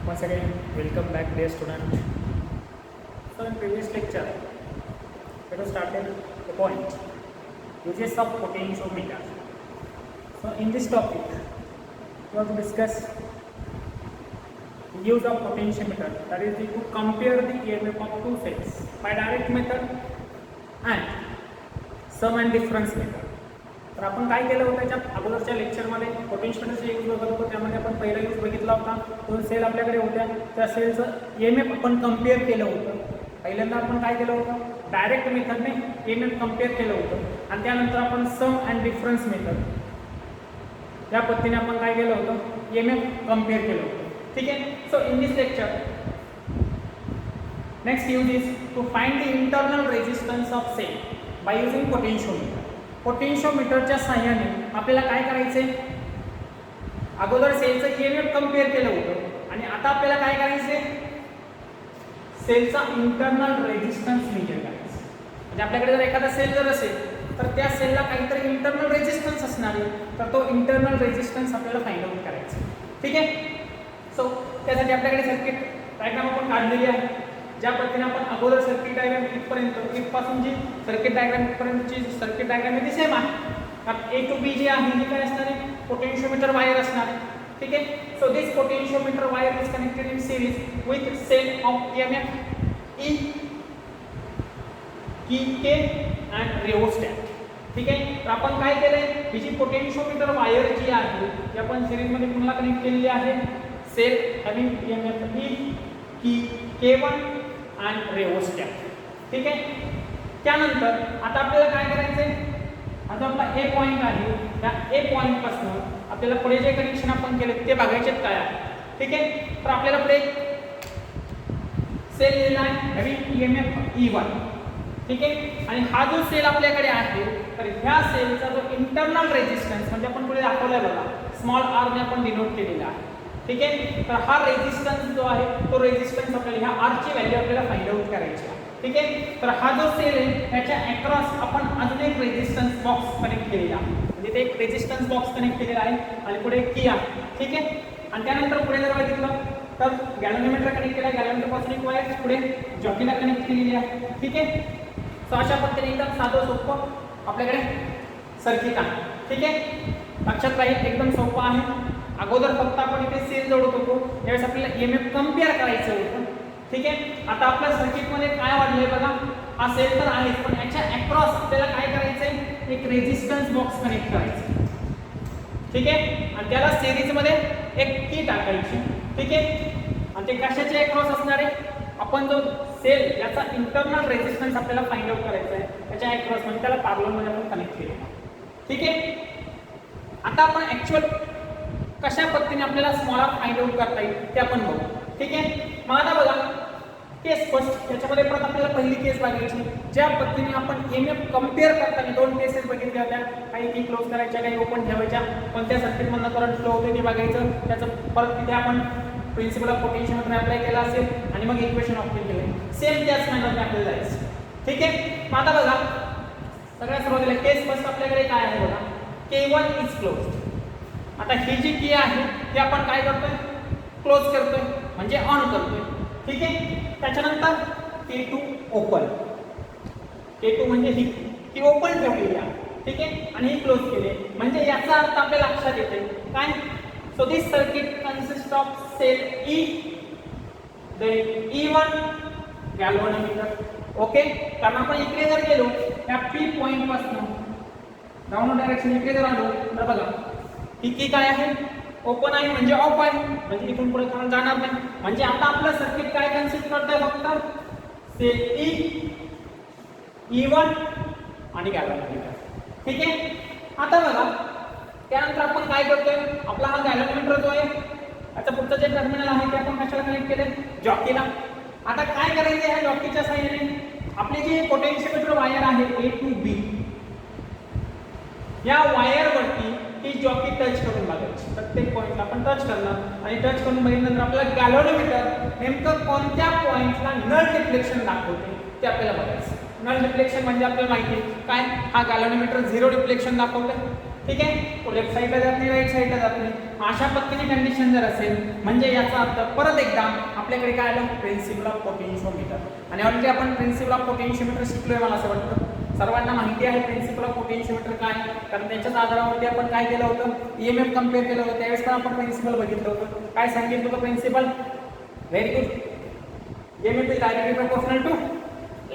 Once again, welcome back, dear student. So, in previous lecture, we have started the point uses of potentiometer. So, in this topic, we have to discuss the use of potentiometer. That is, to compare the EMF of two cells by direct method and sum and difference method. तर आपण काय केलं होतं त्याच्या अगोदरच्या लेक्चरमध्ये पोटेन्शियोमीटरचा use बघत होतो. त्यामध्ये आपण पहिला यूज बघितला होता. दोन सेल आपल्याकडे होत्या, त्या सेलचं EMF आपण कम्पेअर केलं होतं. पहिल्यांदा आपण काय केलं होतं, डायरेक्ट मेथडने EMF कम्पेअर केलं होतं आणि त्यानंतर आपण सम अँड डिफरन्स मेथड या पद्धतीने आपण काय केलं होतं, EMF कम्पेअर केलं होतं. ठीक आहे. So in this lecture next use is to find the internal resistance of cell by using potentiometer. पोटेन्शियोमीटरच्या साहाय्याने आपल्याला काय करायचे, अगोदर सेलचं EMF कम्पेअर केलं होतं आणि आता आपल्याला काय करायचे, सेलचा इंटरनल रेजिस्टन्स मेजर करायचा. म्हणजे आपल्याकडे जर एखादा सेल जर असेल तर त्या सेलला काहीतरी इंटरनल रेजिस्टन्स असणार आहे, तर तो इंटरनल रेजिस्टन्स आपल्याला फाइंड आउट करायचा. ठीक आहे. सो त्यासाठी आपल्याकडे सर्किट डायग्राम आपण काढलेली आहे. ज्या पद्धतीने आपण अगोदर सर्किट डायग्राम इथपर्यंत इथपासून जी सर्किट डायग्राम इथपर्यंतची सर्किट डायग्राम आहे ती सेम आहे. कारण A to B जी आहे ही काय असणार आहे, पोटेन्शियोमीटर वायर असणार आहे. ठीक आहे. So this potentiometer wire is connected in series with cell of EMF E K and rheostat. ठीक आहे. तर आपण काय केलंय, ही जी पोटेन्शियोमीटर वायर जी आहे ती आपण सिरीज मध्ये पुन्हा कनेक्ट केलेली आहे. Cell having EMF E K1 and rheostat. ठीक आहे. त्यानंतर आता आपल्याला काय करायचंय, आता आपला A पॉइंट आहे, त्या A पॉइंट पासून आपल्याला पुढे जे कनेक्शन आपण केले ते बघायचे काय आहे. ठीक आहे. तर आपल्याला पुढे सेल लिहिला आहे हॅविंग EMF E1. ठीक आहे. आणि हा जो सेल आपल्याकडे आहे तर ह्या सेलचा जो इंटरनल रेजिस्टन्स म्हणजे आपण पुढे दाखवलाय बघा, स्मॉल r ने आपण डिनोट केलेला आहे. ठीक आहे. तर हा रेजिस्टन्स जो आहे तो रेजिस्टन्स आपल्याला ह्या r ची व्हॅल्यू आपल्याला फाइंड आउट करायची आहे. ठीक आहे. तर हा जो सेल आहे त्याच्या अक्रॉस आपण अजून एक रेजिस्टन्स बॉक्स कनेक्ट केलेला आहे. म्हणजे ते एक रेजिस्टन्स बॉक्स कनेक्ट केलेला आहे आणि पुढे एक की आहे. ठीक आहे. आणि त्यानंतर पुढे जर बघितलं तर गॅल्व्हनोमीटर कनेक्ट केला आहे. गॅल्व्हनोमीटर पासून एक वायर पुढे जॉकीला कनेक्ट केलेली आहे. ठीक आहे. सो अशा पद्धतीने एकदम साधं सोपं आपल्याकडे सर्किट आहे. ठीक आहे. लक्षात राहील, एकदम सोपं आहे. अगोदर फक्त आपण इथे सेल जोडत होतो, त्यावेळेस आपल्याला EMF कम्पेअर करायचं होतं. ठीक आहे. आता आपल्या सर्किटमध्ये काय वाढलंय बघा, हा सेल तर आहेच पण याच्या अक्रॉस आपल्याला काय करायचंय, एक रेजिस्टन्स बॉक्स कनेक्ट करायचा. ठीक आहे. आणि त्याला सिरीज मध्ये एक की टाकायची. ठीक आहे. आणि ते कशाच्या अक्रॉस असणार आहे, आपण जो सेल याचा इंटरनल रेजिस्टन्स आपल्याला फाइंड आउट करायचा आहे त्याच्या अक्रॉस म्हणजे त्याला पॅरलल मध्ये आपण कनेक्ट केलेलं आहे. ठीक आहे. आता आपण ऍक्च्युअल कशा पद्धतीने आपल्याला स्मॉल आर फाइंड आउट करता येईल ते आपण बघू. ठीक आहे. मग आता बघा केस फर्स्ट, त्याच्यामध्ये परत आपल्याला पहिली केस बघायची. ज्या पद्धतीने आपण EMF कम्पेअर करताना दोन केसेस बघितल्या होत्या, काही की क्लोज करायच्या काही ओपन ठेवायच्या, कोणत्या सर्किटमधून करंट फ्लो होते ते बघायचं. त्याचं परत तिथे आपण प्रिन्सिपल ऑफ पोटेन्शियोमीटर अप्लाय केला असेल आणि मग इक्वेशन ऑप्शन केलं. सेम त्याच मॅनरने आपल्याला जायचं. ठीक आहे. मग आता बघा सगळ्यात सुरुवातीला केस फर्स्ट आपल्याकडे काय आहे बघा, K1 इज क्लोज्ड. आता ही जी की आहे ती आपण काय करतोय, क्लोज करतोय म्हणजे ऑन करतोय. ठीक आहे. त्याच्यानंतर K2 ओपन. K2 म्हणजे ही ओपन ठेवलेली आहे. ठीक आहे. आणि ही क्लोज केली म्हणजे याचा अर्थ आपल्या लक्षात येते काय, so this circuit consist of cell E, then E1 galvanometer. Okay. कारण आपण इकडे जर गेलो या P पॉइंट पासून डाऊन डायरेक्शन इकडे जर आलो तर बघा ही की काय आहे, ओपन आहे म्हणजे ऑफ आहे, म्हणजे इथून पुढे करंट जाणार नाही. म्हणजे आता आपलं सर्किट काय कन्सिस्ट करतंय, फक्त सेल E, E1 आणि गॅल्व्हनोमीटर. ठीक आहे. आता बघा त्यानंतर आपण काय करतोय, आपला हा गॅल्व्हनोमीटर जो आहे आता पुढचं जे टर्मिनल आहे ते आपण कशाला कनेक्ट केले, जॉकीला. आता काय करायचं, ह्या जॉकीच्या साहाय्याने आपली जी पोटेन्शियोमीटर वायर आहे A to B या वायर वरती ही जॉकी टच करून बघायची. प्रत्येक पॉइंटला आपण टच करणार आणि टच करून बघितल्यानंतर आपल्याला गॅल्व्हनोमीटर नेमकं कोणत्या पॉइंटला नल डिफ्लेक्शन दाखवते ते आपल्याला बघायचं. नल डिफ्लेक्शन म्हणजे आपल्याला माहिती आहे काय, हा गॅल्व्हनोमीटर झिरो डिफ्लेक्शन दाखवतोय. ठीक आहे, तो लेफ्ट साईडला जात नाही, राईट साईडला जात नाही. अशा पद्धतीने कंडिशन जर असेल म्हणजे याचा अर्थ परत एकदा आपल्याकडे काय आलं, प्रिन्सिपल ऑफ पोटेन्शिओमीटर. आणि ऑलरेडी आपण प्रिन्सिपल ऑफ पोटेन्शिओमीटर शिकलोय मला असं वाटतं. सर्वांना माहिती आहे प्रिन्सिपल ऑफ पोटेन्शिओमीटर काय, कारण त्याच्याच आधारावरती आपण काय केलं होतं, ईएमएफ कम्पेअर केलं होतं. त्यावेळेस पण आपण प्रिन्सिपल बघितलं होतं. काय सांगितलं होतं principle, very good, EMF is directly proportional to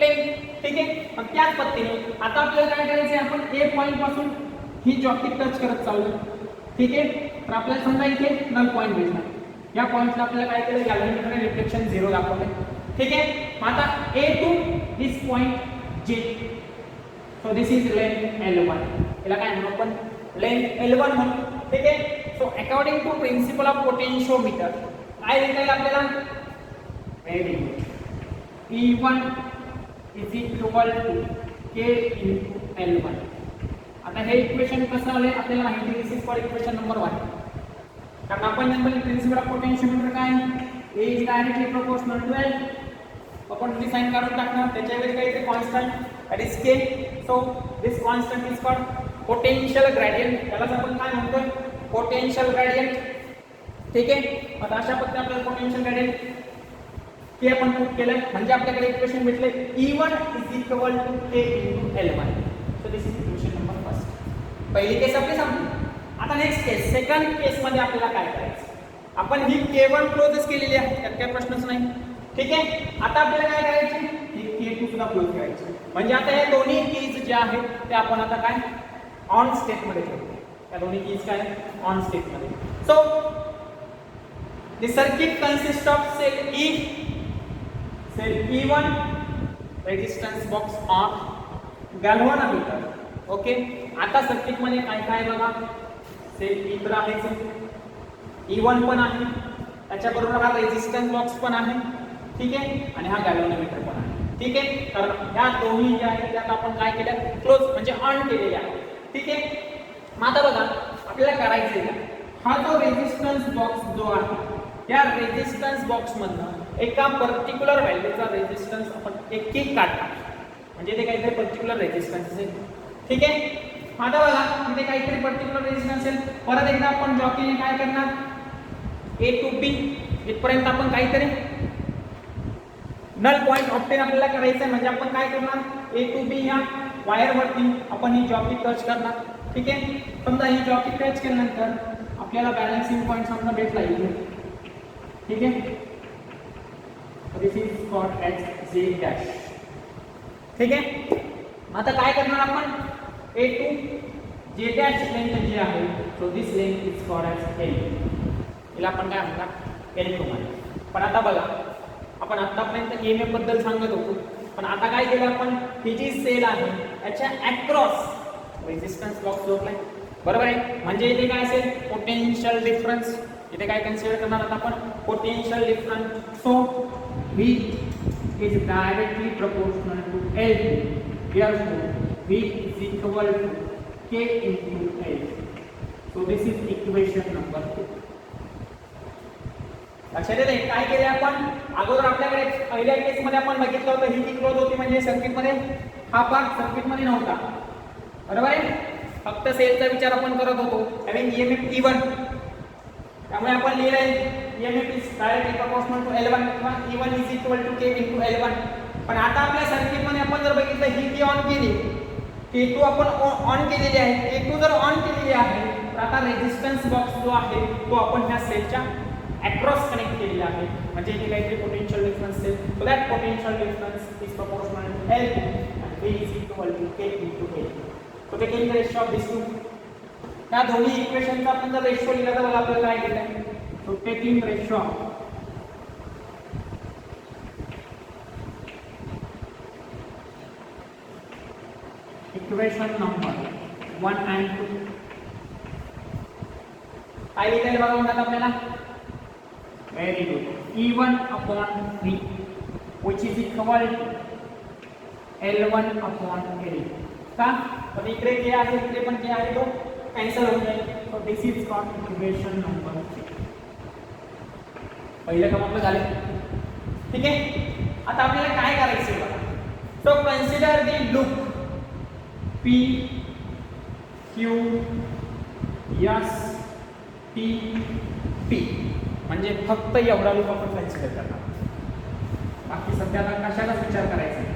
length. ठीक आहे, मग त्याच पद्धतीने आता आपल्याला काय करायचं आहे, आपण ए पॉईंट पासून ही जॉकी टच करत चालू. ठीक आहे, तर आपल्याला समजा इथे नल पॉईंट भेटला. या पॉईंटला आपल्याला काय केलं, गॅल्व्हॅनिकने रिफ्लेक्शन 0 दाखवलं. ठीक आहे, मग आता ए टू दिस पॉईंट जे, so this is length L1. याला काय म्हणू आपण, लेंथ L1 म्हणू. ठीक आहे, so according to principle of potentiometer काय लिहिता येईल आपल्याला, very good, E1 is equal to K into L1. आता हे इक्वेशन कसं आले आपल्याला माहिती, this is called equation number 1. कारण आपण जनरली प्रिन्सिपल ऑफ पोटेन्शिओमीटर काय, A is directly proportional to L. आपण डिसाइन काढून टाकणार, त्याच्याऐवजी काहीतरी constant that is K. So this constant is called potential gradient. त्यालाच आपण काय म्हणतोय, पोटेन्शियल ग्रेडियंट. ठीक आहे, आता अशा पद्धतीने आपल्याला पोटेन्शियल ग्रेडियंट K आपण पुट केलं म्हणजे आपल्याकडे इक्वेशन भेटले, E1 is equal to K into L1. So this is equation number 1. पहिली केस आपली संपली. आता नेक्स्ट केस, सेकंड केस मध्ये आपल्याला काय करायचं, आपण ही K1 क्लोजच केलेली आहे, त्यात काही प्रश्नच नाही. ठीक आहे, आता आपल्याला काय करायची, ही K2 सुद्धा क्लोज करायची. म्हणजे आता हे दोन्ही कीज जे आहेत ते आपण आता काय ऑन स्टेट मध्ये ठेवतो. या दोन्ही कीज काय ऑन स्टेट मध्ये. So the circuit consist of cell E, cell E1, resistance box R, galvanometer. Okay, आता सर्किट मध्ये काय काय बघा, सेल E तर आहे, E1 पण आहे, त्याच्याबरोबर हा रेजिस्टन्स बॉक्स पण आहे. ठीक आहे, आणि हा गॅल्व्हनोमीटर पण आहे. ठीक आहे, तर ह्या दोन्ही ज्या आहेत त्यात आपण काय केलं, क्लोज म्हणजे ऑन केलेले आहे. ठीक आहे, मग आता बघा आपल्याला करायचं आहे, हा जो रेजिस्टन्स बॉक्स जो आहे त्या रेजिस्टन्स बॉक्स मधनं एका पर्टिक्युलर व्हॅल्यूचा रेजिस्टन्स आपण एक केक काढणार, म्हणजे ते काहीतरी पर्टिक्युलर रेजिस्टन्स असेल. ठीक आहे, आता बघा इथे काहीतरी पर्टिक्युलर रेजिस्टन्स असेल. परत एकदा आपण जॉकीने काय करणार, A टू B इथपर्यंत आपण काहीतरी नल पॉइंट ऑब्टेन आपल्याला करायचं आहे. म्हणजे आपण काय करणार, A टू B या वायर वरती आपण ही जॉकी टच करणार. ठीक आहे, समजा ही जॉकी टच केल्यानंतर आपल्याला बॅलन्सिंग पॉइंट समजा भेटला इथे. ठीक आहे, this is called as J dash. ठीक आहे, आता काय करणार आपण, A to J dash length जी आहे, so this length is called as L. याला आपण काय म्हणतात, L2 म्हणतात. पण आता बघा आपण आतापर्यंत ईएमएफ बद्दल सांगत होतो, पण आता काय केलं आपण, ही जी सेल आहे याच्या अक्रॉस रेजिस्टन्स बॉक्स जोडलाय. बरोबर आहे, म्हणजे इथे काय असेल, पोटेन्शियल डिफरन्स. इथे काय कन्सिडर करणार आता आपण, potential difference. So V is directly proportional to L. Therefore, V is equal to K into L. So this is equation number 2. लक्षात येते काय केले आपण, अगोदर आपल्याकडे पहिल्या केस मध्ये आपण बघितलं होतं ही क्लोज होती, म्हणजे सर्किट मध्ये हा पार्ट सर्किट मध्ये नव्हता. बरोबर आहे, फक्त सेलचा विचार आपण करत होतो, हॅविंग ईएमएफ E1. त्यामुळे आपण लिहिलंय EMF is directly proportional to L1 किंवा E1 is equal to K into L1. पण आता आपल्या सर्किट मध्ये आपण जर बघितलं ही की ऑन केली, K2 आपण ऑन केलेली आहे. K2 जर ऑन केलेली आहे तर आता रेजिस्टन्स बॉक्स जो आहे तो आपण ह्या सेलच्या अक्रॉस कनेक्ट केलेला आहे. म्हणजे इथे काहीतरी पोटेन्शियल डिफरन्स असेल, so that potential difference is proportional to L and V is equal to K into L. So taking the ratio of these two, त्या दोन्ही इक्वेशनचा आपण जर रेशो लिहिला तर आपल्याला काय घेतलं, so taking ratio equation number 1 and 2 काय लिहिता बघा म्हणतात आपल्याला, very good, E1 upon V which is equal to L1 upon L. का, पण इकडे K आहे इकडे पण K आहे, तो कॅन्सल होऊन जाईल. So this is called equation number 3. पहिलं काम आपलं झालं. ठीक आहे, आता आपल्याला काय करायचं बघा. So consider the loop P Q S T P म्हणजे फक्त एवढा लूप आपण कन्सिडर करणार. बाकी सध्याला कशालाच विचार करायचा नाही,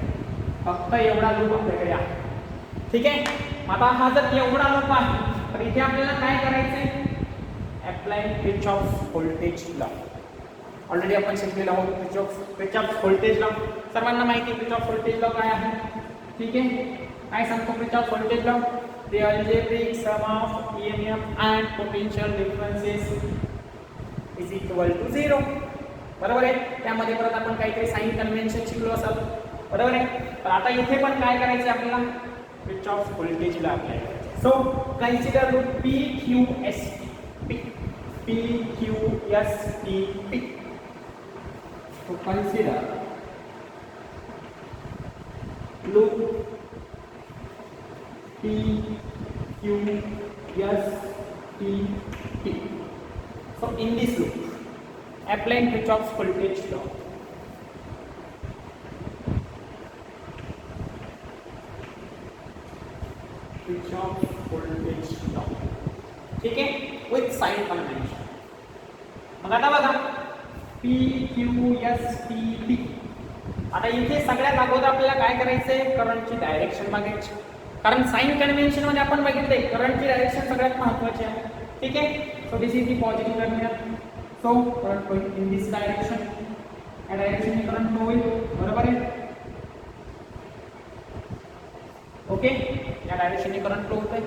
फक्त एवढा लूप आपल्याकडे आहे. ठीक आहे. आता हा जर एवढा लूप आहे तर इथे आपल्याला काय करायचंय, apply Kirchhoff's voltage law. Already आपण शिकलेलो आहोत किर्चॉफ्स व्होल्टेज लॉ. सर्वांना माहिती आहे किर्चॉफ्स व्होल्टेज लॉ काय आहे. ठीक आहे. काय सांगतो Kirchhoff's voltage law, the algebraic sum of EMF and potential differences is equal to 0. बरोबर आहे. त्यामध्ये परत आपण काहीतरी साइन कन्व्हेन्शन शिकलो असाल. बरोबर आहे. तर आता इथे पण काय करायचं आपल्याला, किर्चॉफ्स व्होल्टेज लॉ अप्लाय करायचा. So consider loop PQST. PQSTP. तो consider loop PQSTP. So in this loop, applying Kirchhoff's voltage law. Kirchhoff's voltage law. ठीक है, with sign convention. मग आता बघा PQSTP. आता इथे सगळ्यात अगोदर आपल्याला काय करायचंय, करंटची डायरेक्शन बघायची. कारण साइन कन्व्हेन्शन मध्ये आपण बघितले करंटची डायरेक्शन सगळ्यात महत्त्वाची आहे. ठीक आहे. So this is the positive terminal. So current going in this direction. या डायरेक्शन ने करंट फ्लो होईल. बरोबर आहे. ओके. या डायरेक्शन ने करंट फ्लो होतोय.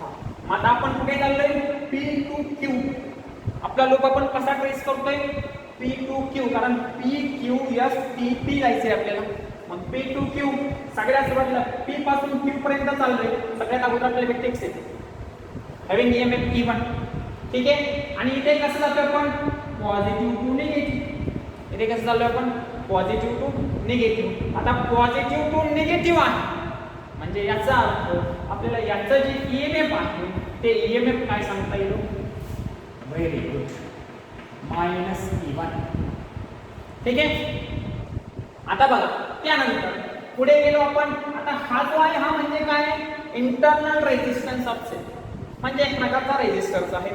हां. आता आपण कुठे चाललोय, P टू Q. आपला लूप आपण कसा ट्रेस करतोय, P टू Q. कारण PQSTP जायचंय आपल्याला. मग P टू Q सगळ्यात सुरुवातीला P पासून Q पर्यंत चाललोय. सगळ्यात अगोदर आपल्याला वेक्टर आहे हॅविंग EMF E1. ठीक आहे. आणि इथे कसं जातो आपण, पॉझिटिव्ह टू निगेटिव्ह. इथे कसं चाललोय आपण, पॉझिटिव्ह टू निगेटिव्ह. आता पॉझिटिव्ह टू निगेटिव्ह आहे म्हणजे याचा अर्थ आपल्याला याचं जे EMF आहे ते EMF काय सांगता येईल, व्हेरी गुड, -E1. ठीक आहे. आता बघा त्यानंतर पुढे गेलो आपण. आता हा जो आहे हा म्हणजे काय, इंटरनल रेझिस्टन्स ऑफ सेल, म्हणजे एक प्रकारचा रेझिस्टन्स आहे.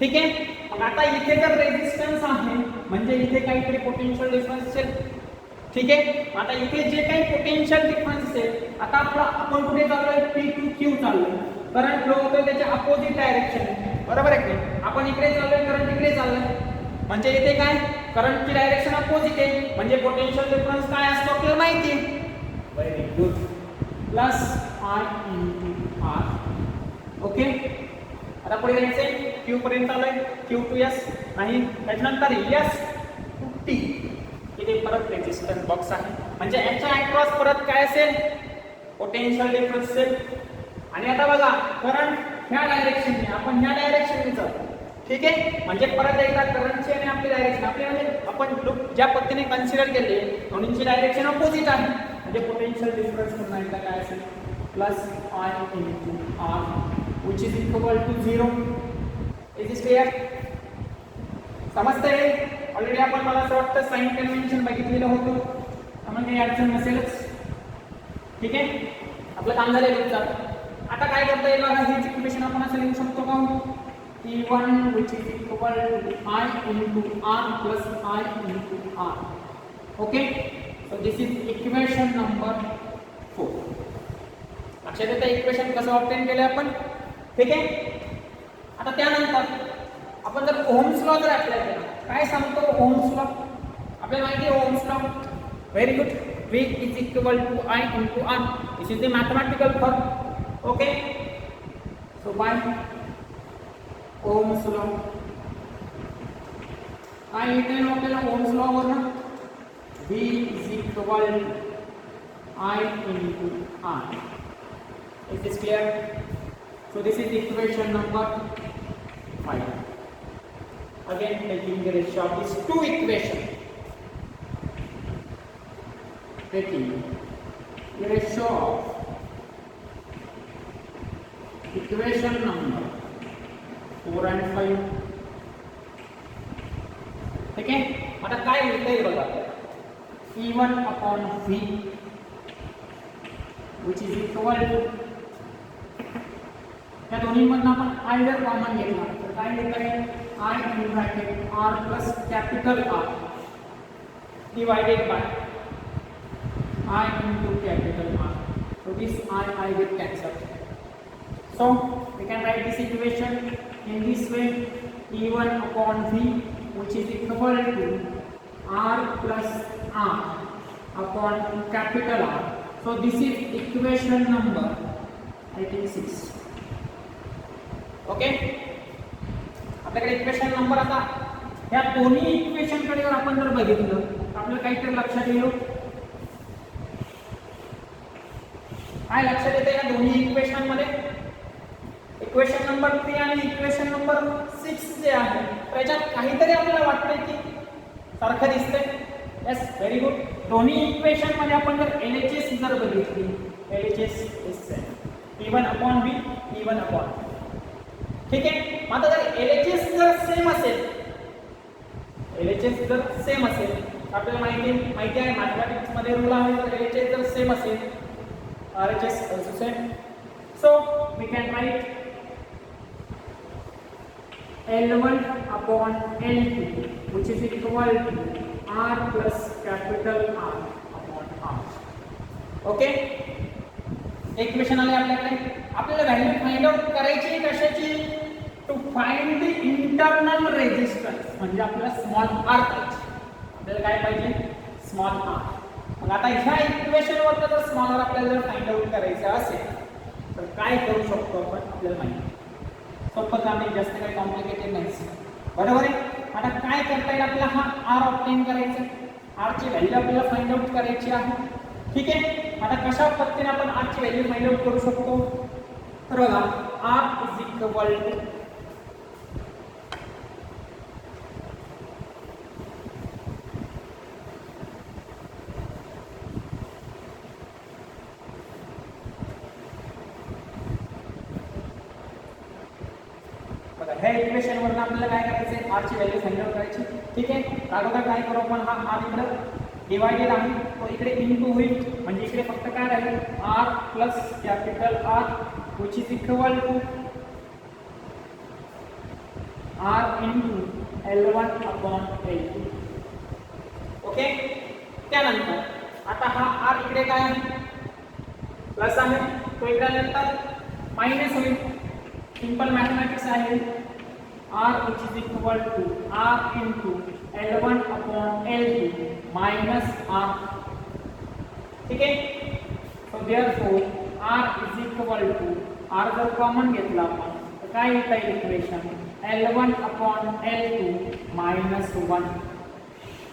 ठीक आहे. मग आता इथे जर रेझिस्टन्स आहे म्हणजे इथे काहीतरी पोटेन्शियल डिफरन्स असेल. ठीक आहे. आता इथे जे काही पोटेन्शियल डिफरन्स असेल, आता आपण कुठे चाललोय, P टू Q चाललोय. करंट फ्लो होतोय त्याच्या अपोजिट डायरेक्शन. बरोबर आहे की आपण इकडे चाललोय, करंट इकडे चाललोय. म्हणजे इथे काय, करंटची डायरेक्शन अपोजिट आहे म्हणजे पोटेन्शियल डिफरन्स काय असतो आपल्याला माहिती आहे. Very good. Plus I × R. Okay. आता पुढे जायचंय, Q पर्यंत आलोय. Q टू S नाही, त्याच्यानंतर S टू T. इथे परत रेझिस्टन्स बॉक्स आहे म्हणजे याच्या अक्रॉस परत काय असेल, पोटेन्शियल डिफरन्स असेल. आणि आता बघा करंट ह्या डायरेक्शनने, आपण ह्या डायरेक्शनने जातो. ठीक आहे. म्हणजे परत एकदा करंटची आणि आपली डायरेक्शन आपली म्हणजे आपण लूप ज्या पद्धतीने कन्सिडर केले दोन्हींची डायरेक्शन अपोजिट आहे म्हणजे पोटेन्शियल डिफरन्स पुन्हा एकदा काय असेल, plus I × R which is equal to 0. Is this clear? समजतंय. ऑलरेडी आपण मला असं वाटतं साइन कन्व्हेन्शन बघितलेलं होतं त्यामुळे काही अडचण नसेलच. ठीक आहे. आपलं काम झालेलं आहे. आता काय करता येईल बघा, हेच इक्वेशन आपण असं लिहू शकतो का, E1 which is equal to I × R plus I × R. Okay. So this is equation number 4. लक्षात येतं इक्वेशन कसं ऑब्टेन केलं आपण. ठीक आहे. आता त्यानंतर आपण जर ओहम्स लॉ जर अप्लाय केला, काय सांगतो ओहम्स लॉ, आपल्याला माहिती आहे Ohm's law. Very good. V is equal to I × R. This is the mathematical form. Okay. So by Ohm's law काय येते आपल्याला ओहम्स लॉ वरून, V is equal to I × R. Is this clear? So this is equation number 5. Again taking the ratio of these two equations. Taking the ratio of equation number 4 and 5. ठीक आहे. आता काय मिळतंय बघा, E1/V which is equal to त्या दोन्हीमधून आपण I जर common घेतला तर काय लिहिता येईल I in bracket r plus capital R divided by I into capital R. So this I get cancelled. So we can write this equation in this way: E1 upon V, which is equal to R plus R upon capital R. So this is equation number I think 6. Okay. आपल्याकडे equation number आता या दोन्ही equation कडे जर आपण जर बघितलं तर आपल्याला काहीतरी लक्षात येईल. काय लक्षात येते या दोन्ही इक्वेशन मध्ये इक्वेशन नंबर 3 आणि इक्वेशन नंबर 6 जे आहे त्याच्यात काहीतरी आपल्याला वाटतंय की सारखं दिसतंय. Yes, very good. दोन्ही इक्वेशन मध्ये आपण जर LHS जर बघितली LHS is E1 upon V E1 upon, ठीक आहे. आता जर LHS जर सेम असेल LHS जर सेम असेल आपल्याला माहिती आहे मॅथमॅटिक्स मध्ये रूल आहे जर LHS जर सेम असेल RHS also same. So we can write L1 upon L2 which is equal to R plus capital R upon R. Okay. Equation आले आपल्याकडे. आपल्याला व्हॅल्यू फाइंड आउट करायची कशाची to find the internal resistance म्हणजे आपल्याला small r पाहिजे. आपल्याला काय पाहिजे स्मॉल r. मग आता ह्या इक्वेशन वरनं जर स्मॉल r आपल्याला जर फाइंड आउट करायचं असेल तर काय करू शकतो आपण आपल्याला माहिती. सोपं काम आहे, जास्त काही कॉम्प्लिकेटेड नाही, बरोबर आहे. आता काय करता येईल आपल्याला हा r ऑब्टेन करायचा r ची व्हॅल्यू आपल्याला फाइंड आउट करायची आहे. ठीक आहे. आता कशा पद्धतीने आपण r ची व्हॅल्यू फाइंड आउट करू शकतो तर बघा r इज इक्वल टू ह्या इक्वेशन वरून आपल्याला काय करायचं r ची व्हॅल्यू फाइंड आउट करायची. ठीक आहे. अगोदर काय करू आपण हा r इकडे डिवाइडेड आहे तो इकडे इनटू होईल म्हणजे इकडे फक्त काय राहील r plus capital R which is equal to R into L1 upon L2. Okay. त्यानंतर आता हा r इकडे काय आहे प्लस आहे तो इकडे नंतर मायनस होईल. सिंपल मॅथमॅटिक्स आहे r which is equal to R into L1 upon L2 minus R. ठीक आहे. so therefore R is equal to R जर कॉमन घेतला आपण तर काय येतं equation L1 upon L2 minus 1.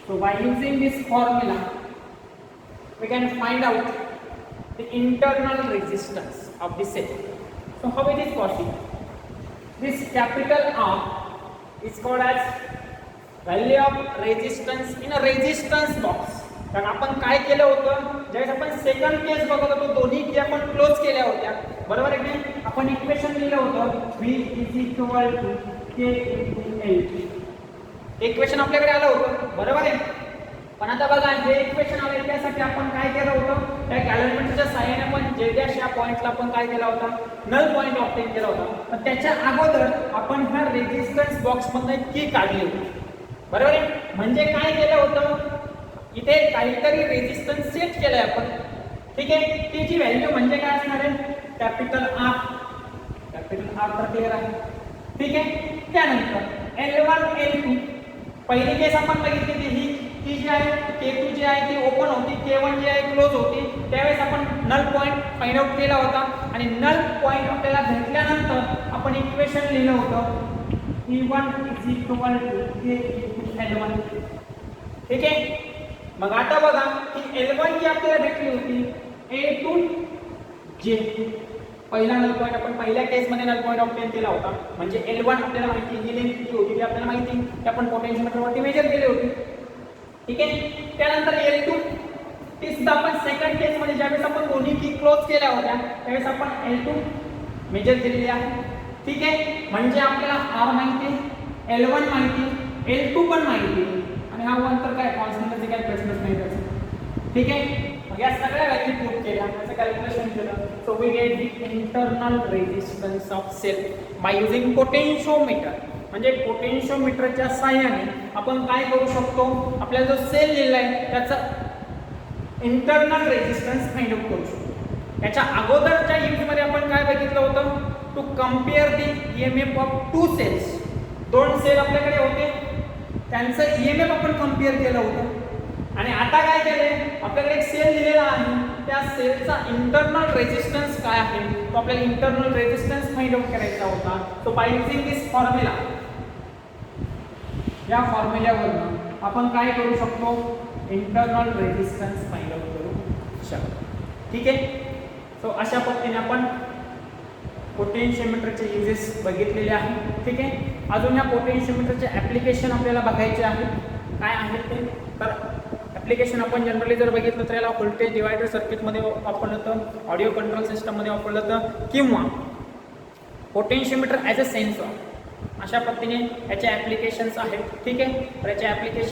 so by using this formula we can find out the internal resistance of the cell. so how it is possible? This capital R is called as value of resistance in a resistance box. कारण आपण काय केलं होतं ज्यावेळेस आपण second केस बघत होतो दोन्ही की आपण क्लोज केल्या होत्या, बरोबर आहे की आपण इक्वेशन लिहिलं होतं V is equal to K into L. Equation आपल्याकडे आलं होतं, बरोबर आहे. पण आता बघा हे इक्वेशन आले त्यासाठी आपण काय केलं होतं त्या कॅल्क्युलेटरच्या सहाय्याने आपण जे पॉइंटला आपण काय केला होता नल पॉइंट ऑब्टेन केला होता. पण त्याच्या अगोदर आपण ह्या रेजिस्टन्स बॉक्स मधून एक की काढली होती, बरोबर आहे. म्हणजे काय केलं होतं इथे काहीतरी रेजिस्टन्स सेट केलाय आपण. ठीक आहे. ती जी व्हॅल्यू म्हणजे काय असणार आहे कॅपिटल R तर क्लिअर आहे. ठीक आहे. त्यानंतर L1 L2 पहिली केस आपण बघितली ही ती जी आहे K2 जी आहे ती ओपन होती, K1 जी आहे क्लोज होती. त्यावेळेस आपण नल पॉइंट फाइंड आउट केला होता आणि नल पॉइंट आपल्याला भेटल्यानंतर आपण इक्वेशन लिहिलं होतं E1 is equal to K into L1. ठीक आहे. मग आता बघा की L1 जी आपल्याला भेटली होती A टू J पहिला नल पॉइंट आपण पहिल्या केस मध्ये नल पॉइंट ऑब्टेन केला होता. म्हणजे L1 आपल्याला माहिती ही लेंथ किती होती ती आपल्याला माहिती की आपण पोटेन्शियोमीटर वरती मेजर केली होती. ठीक आहे. त्यानंतर L2 ती सुद्धा आपण सेकंड केस मध्ये ज्यावेळेस आपण दोन्ही की क्लोज केल्या होत्या त्यावेळेस आपण L2 मेजर केलेली आहे. ठीक आहे. म्हणजे आपल्याला R माहिती L1 माहिती L2 पण माहिती आणि हा वन तर काय कॉन्स्टंटचे काय प्रश्नच नाही त्याचा. ठीक आहे. मग या सगळ्या व्हॅल्यू पुट केल्या, त्याचं कॅल्क्युलेशन केलं. So we get the internal resistance of cell by using potentiometer. म्हणजे पोटेन्शिओमीटरच्या साहाय्याने आपण काय करू शकतो, आपल्याला जो सेल लिहिला आहे त्याचा इंटरनल रेजिस्टन्स फाइंड आउट करू शकतो. याच्या अगोदरच्या युनिटमध्ये आपण काय बघितलं होतं, to compare the EMF of two cells. दोन सेल आपल्याकडे होते, त्यांचं ईएमएफ आपण कम्पेअर केलं होतं. आणि आता काय केलंय, आपल्याकडे एक सेल दिलेला आहे, त्या सेलचा इंटरनल रेजिस्टन्स काय आहे तो आपल्याला इंटरनल रेजिस्टन्स फाइंड आउट करायचा होता. So by using this formula, या फॉर्म्युल्यावरून आपण काय करू शकतो, इंटरनल रेजिस्टन्स फाइंड आउट करू शकतो. ठीक आहे. सो अशा पद्धतीने आपण पोटेन्शियोमीटरचे युजेस बघितलेले आहेत. ठीक आहे. अजून या पोटेन्शियोमीटरचे ॲप्लिकेशन आपल्याला बघायचे आहे, काय आहेत ते. तर ॲप्लिकेशन आपण जनरली जर बघितलं तर याला व्होल्टेज डिवायडर सर्किटमध्ये वापरलं जातं, ऑडिओ कंट्रोल सिस्टममध्ये वापरलं जातं, किंवा पोटेन्शियोमीटर ॲज अ सेन्सर. अशा पद्धतीने याचे ॲप्लिकेशन्स आहेत. ठीक आहे. तर याचे ॲप्लिकेशन